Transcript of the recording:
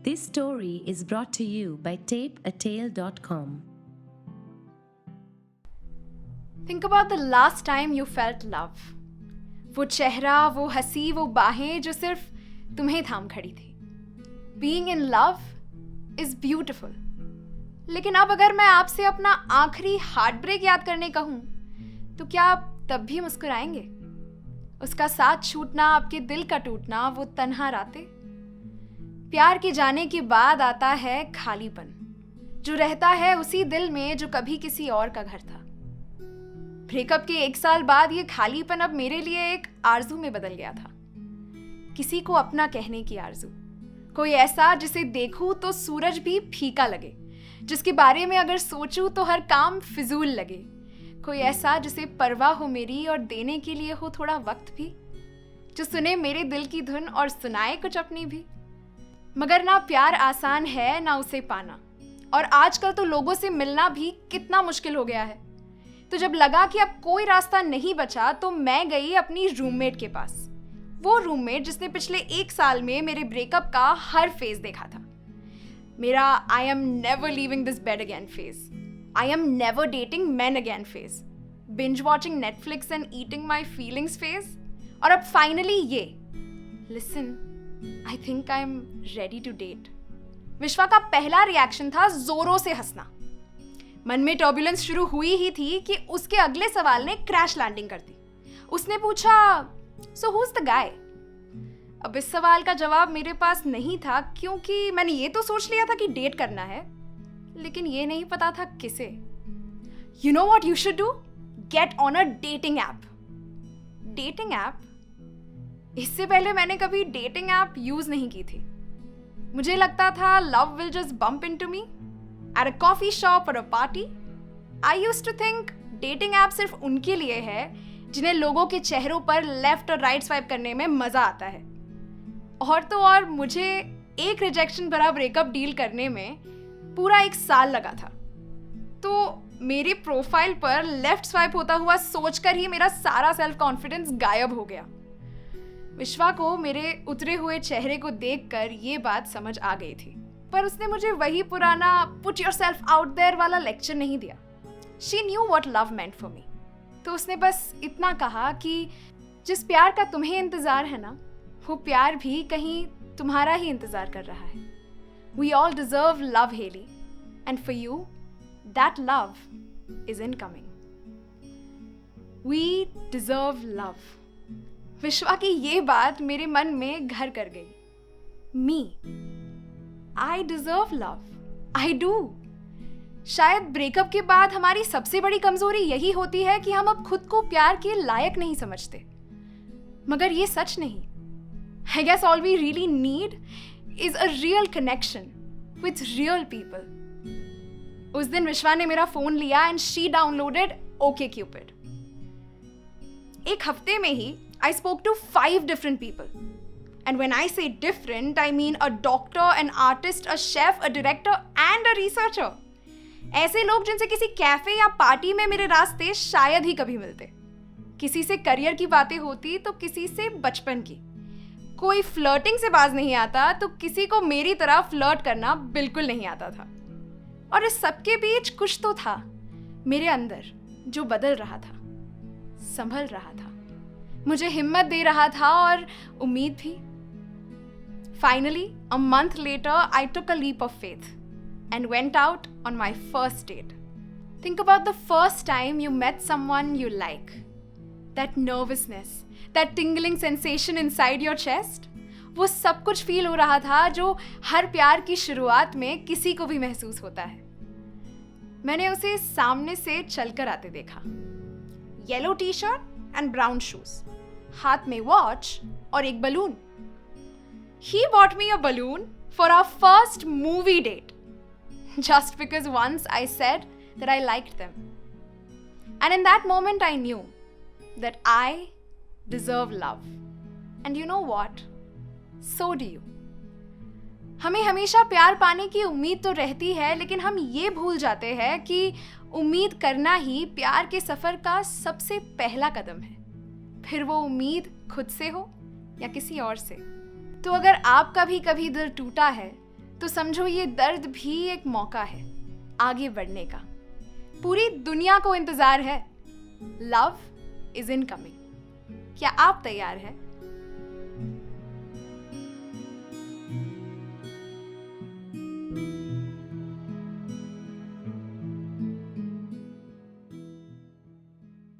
This story is brought to you by tapeatale.com. Think about the last time you felt love. वो चेहरा, वो हंसी, वो बाहें जो सिर्फ तुम्हें थाम खड़ी थी. Being in love is beautiful. लेकिन अब अगर मैं आपसे अपना आखिरी हार्ट ब्रेक याद करने कहूँ, तो क्या आप तब भी मुस्कुराएंगे? उसका साथ छूटना, आपके दिल का टूटना, वो तन्हा रातें. प्यार के जाने के बाद आता है खालीपन, जो रहता है उसी दिल में जो कभी किसी और का घर था. ब्रेकअप के 1 साल बाद ये खालीपन अब मेरे लिए एक आरज़ू में बदल गया था. किसी को अपना कहने की आरज़ू, कोई ऐसा जिसे देखूं तो सूरज भी फीका लगे, जिसके बारे में अगर सोचूं तो हर काम फिजूल लगे. कोई ऐसा जिसे परवाह हो मेरी और देने के लिए हो थोड़ा वक्त भी, जो सुने मेरे दिल की धुन और सुनाए कुछ अपनी भी. मगर ना प्यार आसान है ना उसे पाना, और आजकल तो लोगों से मिलना भी कितना मुश्किल हो गया है. तो जब लगा कि अब कोई रास्ता नहीं बचा तो मैं गई अपनी रूममेट के पास. वो रूममेट जिसने पिछले 1 साल में मेरे ब्रेकअप का हर फेज देखा था. मेरा I am never leaving this bed again phase, I am never dating man again phase, binge watching Netflix and eating my feelings phase, और अब फाइनली ये listen, I think I am ready to date. Vishwa का पहला reaction था जोरों से हंसना. मन में टर्बुलेंस शुरू हुई ही थी कि उसके अगले सवाल ने क्रैश लैंडिंग कर दी. उसने पूछा, so who is the guy? अब इस सवाल का जवाब मेरे पास नहीं था, क्योंकि मैंने ये तो सोच लिया था कि डेट करना है, लेकिन ये नहीं पता था किसे. You know what you should do? Get on a dating app. Dating app? इससे पहले मैंने कभी डेटिंग ऐप यूज नहीं की थी. मुझे लगता था love will just bump into me at a coffee shop or a party. I used to think dating app सिर्फ उनके लिए है जिन्हें लोगों के चेहरों पर लेफ्ट और राइट स्वाइप करने में मजा आता है. और तो और मुझे एक रिजेक्शन भरा ब्रेकअप डील करने में पूरा 1 साल लगा था. तो मेरी प्रोफाइल पर लेफ्ट स्वाइप होता हुआ सोचकर ही मेरा सारा सेल्फ कॉन्फिडेंस गायब हो गया. विश्वा को मेरे उतरे हुए चेहरे को देखकर ये बात समझ आ गई थी, पर उसने मुझे वही पुराना put yourself out there वाला लेक्चर नहीं दिया. She knew what love meant for me. तो उसने बस इतना कहा कि जिस प्यार का तुम्हें इंतजार है ना, वो प्यार भी कहीं तुम्हारा ही इंतजार कर रहा है. We all deserve love, Haley, and for you that love is in coming. We deserve love. Vishwa की ये बात मेरे मन में घर कर गई. मी, I deserve love. I do. शायद ब्रेकअप के बाद हमारी सबसे बड़ी कमजोरी यही होती है कि हम अब खुद को प्यार के लायक नहीं समझते. मगर ये सच नहीं. I guess all we really need is a real connection with real people. उस दिन विश्वा ने मेरा फोन लिया and she downloaded OkCupid. 1 हफ्ते में ही I spoke to 5 different people. And when I say different, I mean a doctor, an artist, a chef, a director and a researcher. ऐसे लोग जिनसे किसी कैफे या पार्टी में मेरे रास्ते शायद ही कभी मिलते. किसी से करियर की बातें होती तो किसी से बचपन की. कोई फ्लर्टिंग से बाज नहीं आता तो किसी को मेरी तरह फ्लर्ट करना बिल्कुल नहीं आता था. और इस सबके बीच कुछ तो था मेरे अंदर जो बदल रहा था, संभल रहा था, मुझे हिम्मत दे रहा था और उम्मीद भी. Finally, a month later, I took a leap of faith and went out on my first date. Think about the first time you met someone you like. That nervousness, that tingling sensation inside your chest, वो सब कुछ feel हो रहा था जो हर प्यार की शुरुआत में किसी को भी महसूस होता है. मैंने उसे सामने से चलकर आते देखा. Yellow T shirt and brown shoes, हाथ में वॉच और एक balloon. He bought me a balloon for our first movie date, just because once I said that I liked them. And in that moment I knew that I deserve love. And you know what? So do you. हमें हमेशा प्यार पाने की उम्मीद तो रहती है, लेकिन हम ये भूल जाते हैं कि उम्मीद करना ही प्यार के सफर का सबसे पहला कदम है. फिर वो उम्मीद खुद से हो या किसी और से. तो अगर आपका भी कभी दिल टूटा है तो समझो ये दर्द भी एक मौका है आगे बढ़ने का। पूरी दुनिया को इंतजार है। Love is in coming. क्या आप तैयार हैं?